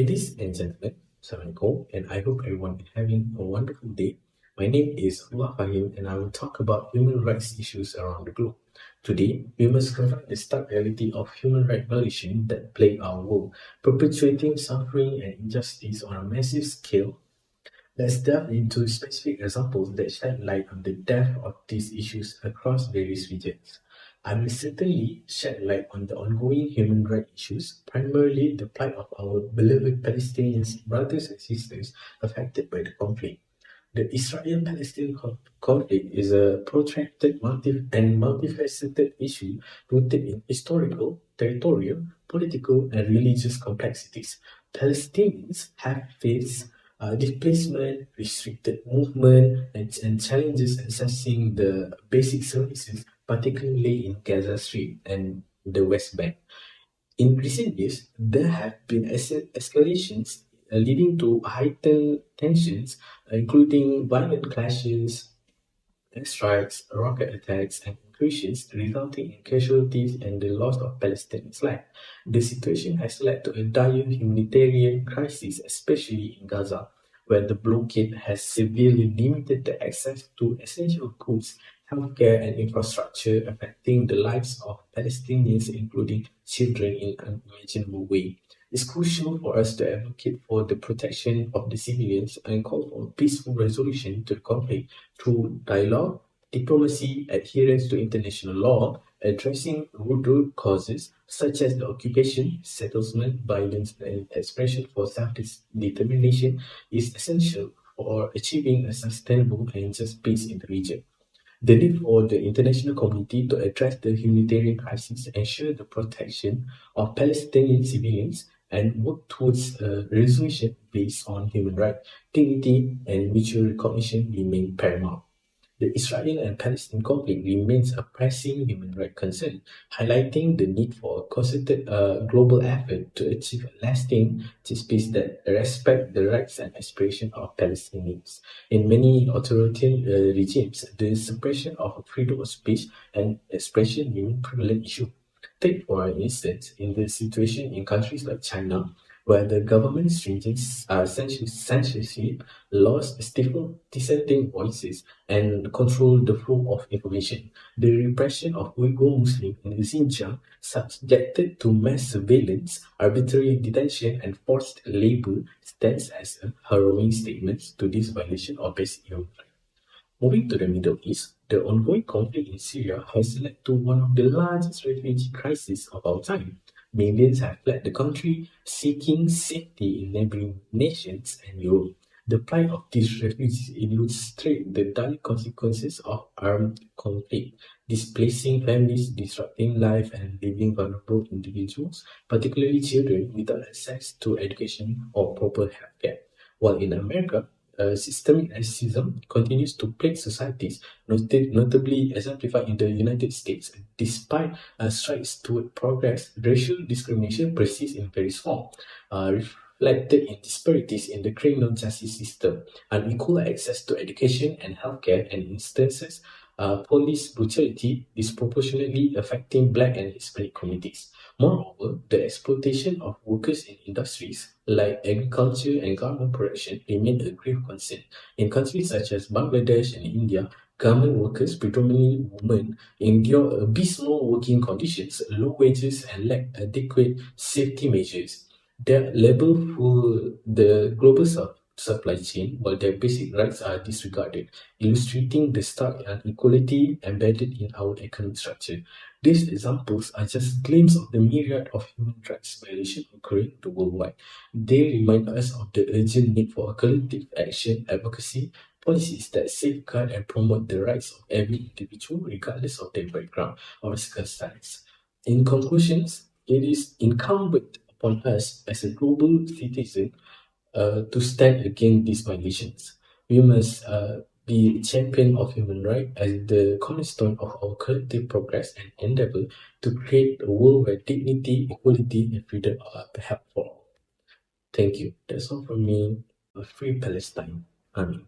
Ladies and gentlemen, Assalamualaikum, and I hope everyone is having a wonderful day. My name is Abdullah Fahem, and I will talk about human rights issues around the globe. Today, we must confront the stark reality of human rights violations that plague our world, perpetuating suffering and injustice on a massive scale. Let's delve into specific examples that shed light on the depth of these issues across various regions. I will certainly shed light on the ongoing human rights issues, primarily the plight of our beloved Palestinian brothers and sisters affected by the conflict. The Israel-Palestinian conflict is a protracted and multifaceted issue rooted in historical, territorial, political, and religious complexities. Palestinians have faced displacement, restricted movement, and challenges accessing the basic services, particularly in Gaza Strip and the West Bank. In recent years, there have been escalations leading to heightened tensions, including violent clashes, strikes, rocket attacks, and incursions, resulting in casualties and the loss of Palestinians' life. The situation has led to a dire humanitarian crisis, especially in Gaza, where the blockade has severely limited the access to essential goods, healthcare, and infrastructure, affecting the lives of Palestinians, including children, in an unimaginable way. It's crucial for us to advocate for the protection of the civilians and call for a peaceful resolution to the conflict through dialogue, diplomacy, adherence to international law, addressing root causes such as the occupation, settlement, violence, and expression for self-determination is essential for achieving a sustainable and just peace in the region. The need for the international community to address the humanitarian crisis, ensure the protection of Palestinian civilians, and work towards a resolution based on human rights, dignity, and mutual recognition remain paramount. The Israel and Palestine conflict remains a pressing human rights concern, highlighting the need for a concerted global effort to achieve a lasting peace that respects the rights and aspirations of Palestinians. In many authoritarian regimes, the suppression of freedom of speech and expression remain prevalent issue. Take, for instance, in the situation in countries like China, where the government's stringent censorship laws stifle dissenting voices and control the flow of information. The repression of Uyghur Muslims in Xinjiang, subjected to mass surveillance, arbitrary detention, and forced labor, stands as a harrowing statement to this violation of basic human rights. Moving to the Middle East, the ongoing conflict in Syria has led to one of the largest refugee crises of our time. Millions have fled the country, seeking safety in neighboring nations and Europe. The plight of these refugees illustrates the dire consequences of armed conflict, displacing families, disrupting life, and leaving vulnerable individuals, particularly children, without access to education or proper healthcare. While in America, systemic racism continues to plague societies, notably exemplified in the United States. Despite strides toward progress, racial discrimination persists in various forms, reflected in disparities in the criminal justice system, unequal access to education and healthcare, and instances police brutality disproportionately affecting Black and Hispanic communities. Moreover, the exploitation of workers in industries like agriculture and garment production remain a grave concern. In countries such as Bangladesh and India, garment workers, predominantly women, endure abysmal working conditions, low wages, and lack adequate safety measures. Their labor for the global supply chain, while their basic rights are disregarded, illustrating the stark inequality embedded in our economic structure. These examples are just glimpses of the myriad of human rights violations occurring worldwide. They remind us of the urgent need for a collective action, advocacy, policies that safeguard and promote the rights of every individual, regardless of their background or circumstance. In conclusions, it is incumbent upon us as a global citizen to stand against these violations. We must be a champion of human rights as the cornerstone of our collective progress and endeavor to create a world where dignity, equality, and freedom are upheld for all. Thank you. That's all from me. Free Palestine. Amen.